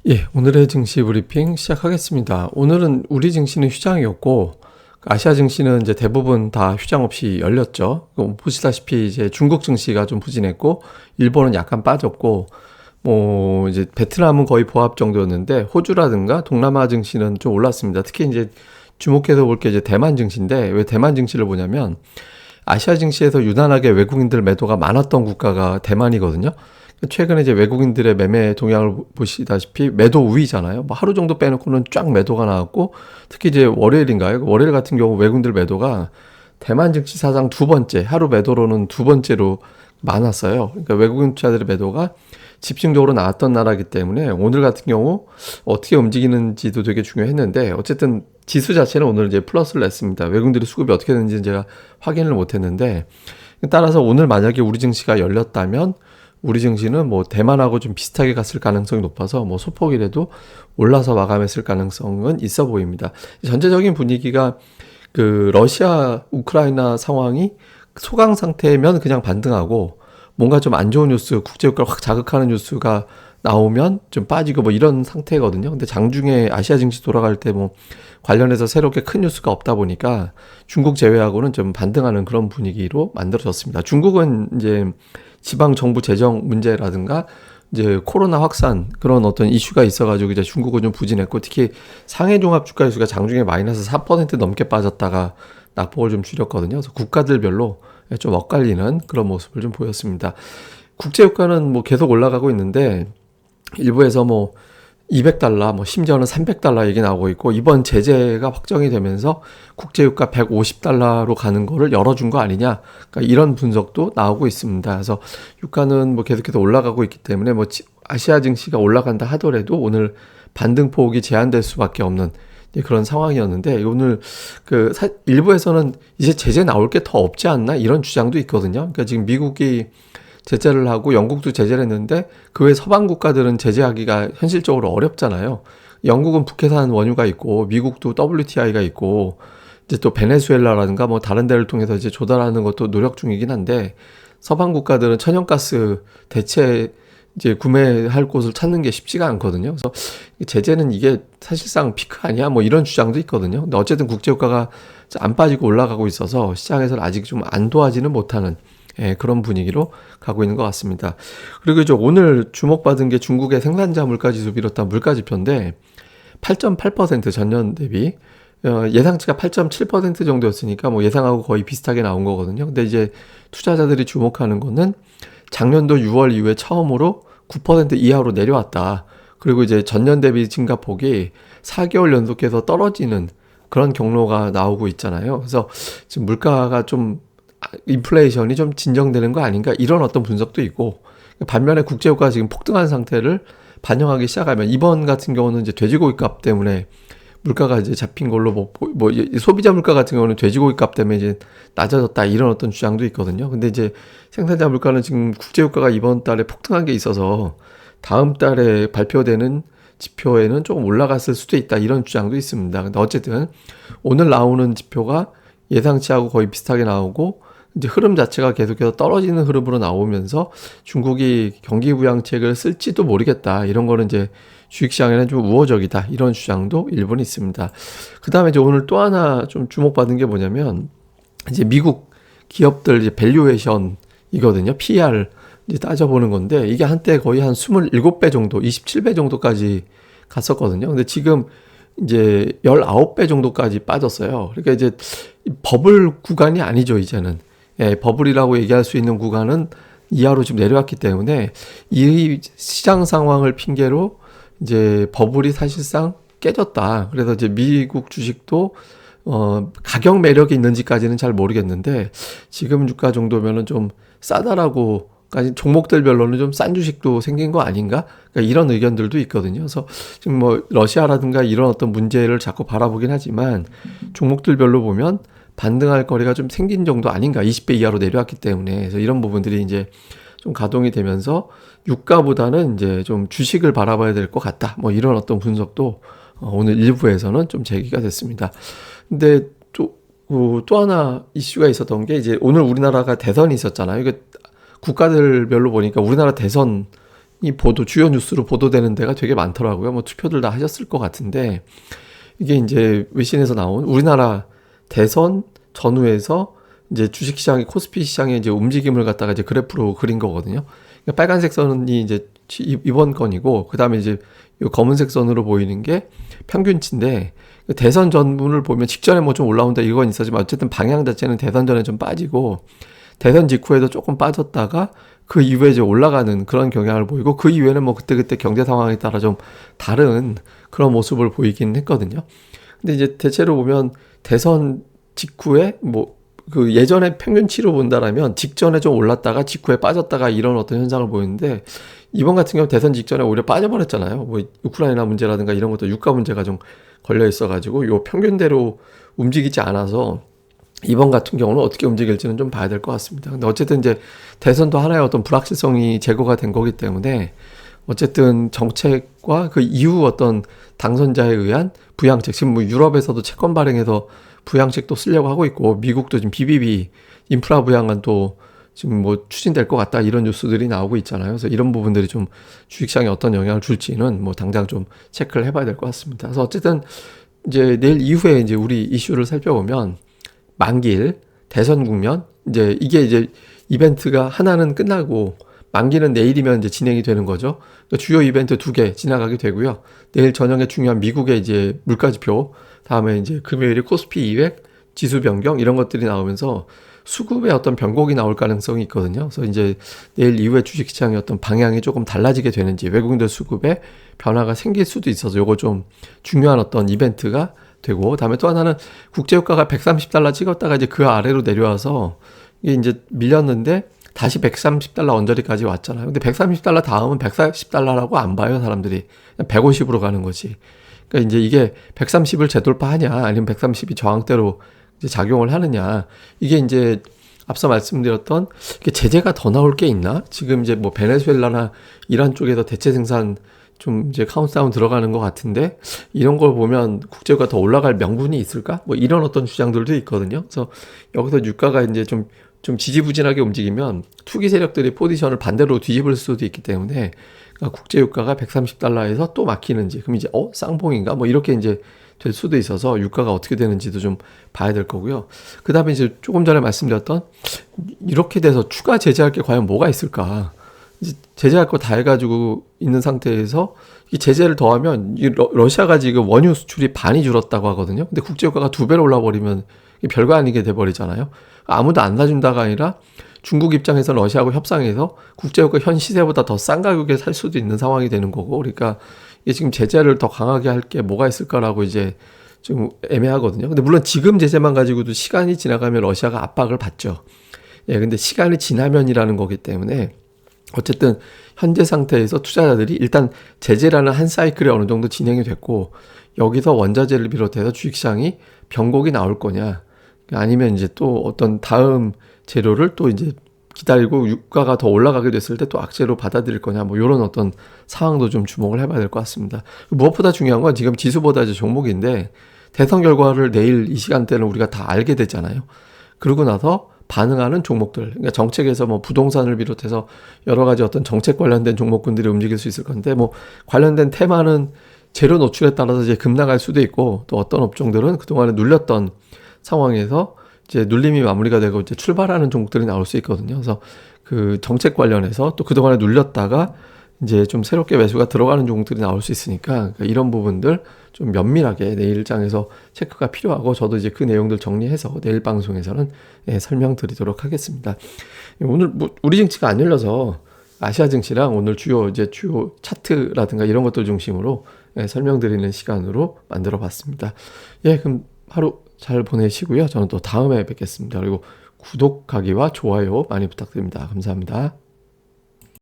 예, 오늘의 증시 브리핑 시작하겠습니다. 오늘은 우리 증시는 휴장이었고, 아시아 증시는 이제 대부분 다 휴장 없이 열렸죠. 보시다시피 이제 중국 증시가 좀 부진했고, 일본은 약간 빠졌고, 뭐 이제 베트남은 거의 보합 정도였는데, 호주라든가 동남아 증시는 좀 올랐습니다. 특히 이제 주목해서 볼 게 이제 대만 증시인데, 왜 대만 증시를 보냐면, 아시아 증시에서 유난하게 외국인들 매도가 많았던 국가가 대만이거든요. 최근에 이제 외국인들의 매매 동향을 보시다시피 매도 우위잖아요. 뭐 하루 정도 빼놓고는 쫙 매도가 나왔고, 특히 이제 월요일인가요? 월요일 같은 경우 외국인들 매도가 대만 증시 사상 두 번째, 하루 매도로는 두 번째로 많았어요. 그러니까 외국인 투자들의 매도가 집중적으로 나왔던 나라이기 때문에 오늘 같은 경우 어떻게 움직이는지도 되게 중요했는데, 어쨌든 지수 자체는 오늘 이제 플러스를 냈습니다. 외국인들의 수급이 어떻게 되는지는 제가 확인을 못 했는데, 따라서 오늘 만약에 우리 증시가 열렸다면 우리 증시는 뭐 대만하고 좀 비슷하게 갔을 가능성이 높아서 뭐 소폭이라도 올라서 마감했을 가능성은 있어 보입니다. 전체적인 분위기가 그 러시아 우크라이나 상황이 소강 상태면 그냥 반등하고, 뭔가 좀 안 좋은 뉴스, 국제유가를 확 자극하는 뉴스가 나오면 좀 빠지고 뭐 이런 상태거든요. 근데 장중에 아시아 증시 돌아갈 때 뭐 관련해서 새롭게 큰 뉴스가 없다 보니까 중국 제외하고는 좀 반등하는 그런 분위기로 만들어졌습니다. 중국은 이제 지방 정부 재정 문제라든가 이제 코로나 확산 그런 어떤 이슈가 있어가지고 이제 중국은 좀 부진했고, 특히 상해 종합 주가 지수가 장중에 마이너스 4% 넘게 빠졌다가 낙폭을 좀 줄였거든요. 그래서 국가들별로 좀 엇갈리는 그런 모습을 좀 보였습니다. 국제유가는 뭐 계속 올라가고 있는데, 일부에서 뭐 200달러, 뭐 심지어는 300달러 얘기 나오고 있고, 이번 제재가 확정이 되면서 국제유가 150달러로 가는 거를 열어준 거 아니냐, 그러니까 이런 분석도 나오고 있습니다. 그래서 유가는 뭐 계속해서 올라가고 있기 때문에 뭐 아시아 증시가 올라간다 하더라도 오늘 반등폭이 제한될 수밖에 없는 그런 상황이었는데, 오늘 그 일부에서는 이제 제재 나올 게 더 없지 않나 이런 주장도 있거든요. 그러니까 지금 미국이 제재를 하고 영국도 제재를 했는데 그 외 서방 국가들은 제재하기가 현실적으로 어렵잖아요. 영국은 북해산 원유가 있고 미국도 WTI가 있고 이제 또 베네수엘라라든가 뭐 다른 데를 통해서 이제 조달하는 것도 노력 중이긴 한데, 서방 국가들은 천연가스 대체 이제 구매할 곳을 찾는 게 쉽지가 않거든요. 그래서 제재는 이게 사실상 피크 아니야? 뭐 이런 주장도 있거든요. 근데 어쨌든 국제유가가 안 빠지고 올라가고 있어서 시장에서는 아직 좀 안 도와지는 못하는 그런 분위기로 가고 있는 것 같습니다. 그리고 이제 오늘 주목받은 게 중국의 생산자 물가지수 비롯한 물가지표인데 8.8% 전년 대비, 예상치가 8.7% 정도였으니까 뭐 예상하고 거의 비슷하게 나온 거거든요. 근데 이제 투자자들이 주목하는 거는 작년도 6월 이후에 처음으로 9% 이하로 내려왔다. 그리고 이제 전년 대비 증가폭이 4개월 연속해서 떨어지는 그런 경로가 나오고 있잖아요. 그래서 지금 물가가 좀 인플레이션이 좀 진정되는 거 아닌가 이런 어떤 분석도 있고, 반면에 국제유가가 지금 폭등한 상태를 반영하기 시작하면 이번 같은 경우는 이제 돼지고기 값 때문에 물가가 이제 잡힌 걸로 뭐 소비자 물가 같은 경우는 돼지고기 값 때문에 이제 낮아졌다 이런 어떤 주장도 있거든요. 근데 이제 생산자 물가는 지금 국제유가가 이번 달에 폭등한 게 있어서 다음 달에 발표되는 지표에는 조금 올라갔을 수도 있다 이런 주장도 있습니다. 근데 어쨌든 오늘 나오는 지표가 예상치하고 거의 비슷하게 나오고, 이제 흐름 자체가 계속해서 떨어지는 흐름으로 나오면서 중국이 경기 부양책을 쓸지도 모르겠다. 이런 거는 이제 주식시장에는 좀 우호적이다. 이런 주장도 일본에 있습니다. 그 다음에 이제 오늘 또 하나 좀 주목받은 게 뭐냐면, 이제 미국 기업들 이제 밸류에이션이거든요. PER 이제 따져보는 건데, 이게 한때 거의 한 27배 정도, 27배 정도까지 갔었거든요. 근데 지금 이제 19배 정도까지 빠졌어요. 그러니까 이제 버블 구간이 아니죠, 이제는. 버블이라고 얘기할 수 있는 구간은 이하로 좀 내려왔기 때문에 이 시장 상황을 핑계로 이제 버블이 사실상 깨졌다. 그래서 이제 미국 주식도 가격 매력이 있는지까지는 잘 모르겠는데, 지금 주가 정도면은 좀 싸다라고, 종목들별로는 좀 싼 주식도 생긴 거 아닌가? 그러니까 이런 의견들도 있거든요. 그래서 지금 뭐 러시아라든가 이런 어떤 문제를 자꾸 바라보긴 하지만 종목들별로 보면 반등할 거리가 좀 생긴 정도 아닌가? 20배 이하로 내려왔기 때문에. 그래서 이런 부분들이 이제 좀 가동이 되면서 유가보다는 이제 좀 주식을 바라봐야 될 것 같다. 뭐 이런 어떤 분석도 오늘 일부에서는 좀 제기가 됐습니다. 근데 또 하나 이슈가 있었던 게, 이제 오늘 우리나라가 대선이 있었잖아요. 이게 국가들별로 보니까 우리나라 대선 주요 뉴스로 보도되는 데가 되게 많더라고요. 뭐 투표들 다 하셨을 것 같은데, 이게 이제 외신에서 나온 우리나라 대선 전후에서 이제 주식시장이 코스피 시장의 이제 움직임을 갖다가 이제 그래프로 그린 거거든요. 그러니까 빨간색 선이 이제 이번 건이고, 그 다음에 이제 이 검은색 선으로 보이는 게 평균치인데, 대선 전분을 보면 직전에 뭐 좀 올라온다 이건 있었지만 어쨌든 방향 자체는 대선 전에 좀 빠지고, 대선 직후에도 조금 빠졌다가 그 이후에 이제 올라가는 그런 경향을 보이고, 그 이후에는 뭐 그때그때 경제 상황에 따라 좀 다른 그런 모습을 보이긴 했거든요. 근데 이제 대체로 보면 대선 직후에 뭐 그 예전에 평균치로 본다라면 직전에 좀 올랐다가 직후에 빠졌다가 이런 어떤 현상을 보이는데, 이번 같은 경우 대선 직전에 오히려 빠져버렸잖아요. 뭐 우크라이나 문제라든가 이런 것도 유가 문제가 좀 걸려 있어가지고 요 평균대로 움직이지 않아서 이번 같은 경우는 어떻게 움직일지는 좀 봐야 될 것 같습니다. 근데 어쨌든 이제 대선도 하나의 어떤 불확실성이 제거가 된 거기 때문에 어쨌든 정책과 그 이후 어떤 당선자에 의한 부양책, 지금 뭐 유럽에서도 채권 발행해서 부양책도 쓰려고 하고 있고, 미국도 지금 BBB 인프라 부양안도 지금 뭐 추진될 것 같다 이런 뉴스들이 나오고 있잖아요. 그래서 이런 부분들이 좀 주식시장에 어떤 영향을 줄지는 뭐 당장 좀 체크를 해봐야 될 것 같습니다. 그래서 어쨌든 이제 내일 이후에 이제 우리 이슈를 살펴보면 만기일 대선 국면, 이제 이게 이제 이벤트가 하나는 끝나고 만기는 내일이면 이제 진행이 되는 거죠. 그러니까 주요 이벤트 2개 지나가게 되고요. 내일 저녁에 중요한 미국의 이제 물가지표, 다음에 이제 금요일에 코스피 200 지수 변경 이런 것들이 나오면서 수급의 어떤 변곡이 나올 가능성이 있거든요. 그래서 이제 내일 이후에 주식시장의 어떤 방향이 조금 달라지게 되는지, 외국인들 수급에 변화가 생길 수도 있어서 요거 좀 중요한 어떤 이벤트가 되고, 다음에 또 하나는 국제유가가 130달러 찍었다가 이제 그 아래로 내려와서 이게 이제 밀렸는데 다시 130달러 언저리까지 왔잖아요. 근데 130달러 다음은 140달러라고 안 봐요, 사람들이. 그냥 150으로 가는 거지. 그러니까 이제 이게 130을 재돌파하냐, 아니면 130이 저항대로 이제 작용을 하느냐. 이게 이제 앞서 말씀드렸던 이게 제재가 더 나올 게 있나? 지금 이제 뭐 베네수엘라나 이란 쪽에서 대체 생산 좀 이제 카운트다운 들어가는 것 같은데, 이런 걸 보면 국제유가 더 올라갈 명분이 있을까? 뭐 이런 어떤 주장들도 있거든요. 그래서 여기서 유가가 이제 좀 지지부진하게 움직이면 투기 세력들이 포지션을 반대로 뒤집을 수도 있기 때문에, 그러니까 국제유가가 130달러에서 또 막히는지, 그럼 이제 쌍봉인가? 뭐 이렇게 이제 될 수도 있어서 유가가 어떻게 되는지도 좀 봐야 될 거고요. 그 다음에 이제 조금 전에 말씀드렸던 이렇게 돼서 추가 제재할 게 과연 뭐가 있을까? 이제 제재할 거 다 해가지고 있는 상태에서 이 제재를 더하면 이 러시아가 지금 원유 수출이 반이 줄었다고 하거든요. 근데 국제유가가 2배로 올라버리면 별거 아니게 돼버리잖아요. 아무도 안 사준다가 아니라 중국 입장에서 러시아하고 협상해서 국제유가 현 시세보다 더 싼 가격에 살 수도 있는 상황이 되는 거고, 그러니까 이게 지금 제재를 더 강하게 할 게 뭐가 있을까라고 이제 좀 애매하거든요. 근데 물론 지금 제재만 가지고도 시간이 지나가면 러시아가 압박을 받죠. 예, 근데 시간이 지나면이라는 거기 때문에 어쨌든 현재 상태에서 투자자들이 일단 제재라는 한 사이클이 어느 정도 진행이 됐고, 여기서 원자재를 비롯해서 주식시장이 변곡이 나올 거냐, 아니면 이제 또 어떤 다음 재료를 또 이제 기다리고 유가가 더 올라가게 됐을 때 또 악재로 받아들일 거냐, 뭐 이런 어떤 상황도 좀 주목을 해봐야 될 것 같습니다. 무엇보다 중요한 건 지금 지수보다 이제 종목인데, 대선 결과를 내일 이 시간대는 우리가 다 알게 되잖아요. 그러고 나서 반응하는 종목들, 그러니까 정책에서 뭐 부동산을 비롯해서 여러 가지 어떤 정책 관련된 종목군들이 움직일 수 있을 건데, 뭐 관련된 테마는 재료 노출에 따라서 이제 급락할 수도 있고, 또 어떤 업종들은 그동안에 눌렸던 상황에서 이제 눌림이 마무리가 되고 이제 출발하는 종목들이 나올 수 있거든요. 그래서 그 정책 관련해서 또 그동안에 눌렸다가 이제 좀 새롭게 매수가 들어가는 종목들이 나올 수 있으니까, 그러니까 이런 부분들 좀 면밀하게 내일장에서 체크가 필요하고, 저도 이제 그 내용들 정리해서 내일 방송에서는 설명드리도록 하겠습니다. 오늘 뭐 우리 증시가 안 열려서 아시아 증시랑 오늘 주요 차트라든가 이런 것들 중심으로 설명드리는 시간으로 만들어 봤습니다. 예, 그럼 하루 잘 보내시고요. 저는 또 다음에 뵙겠습니다. 그리고 구독하기와 좋아요 많이 부탁드립니다. 감사합니다.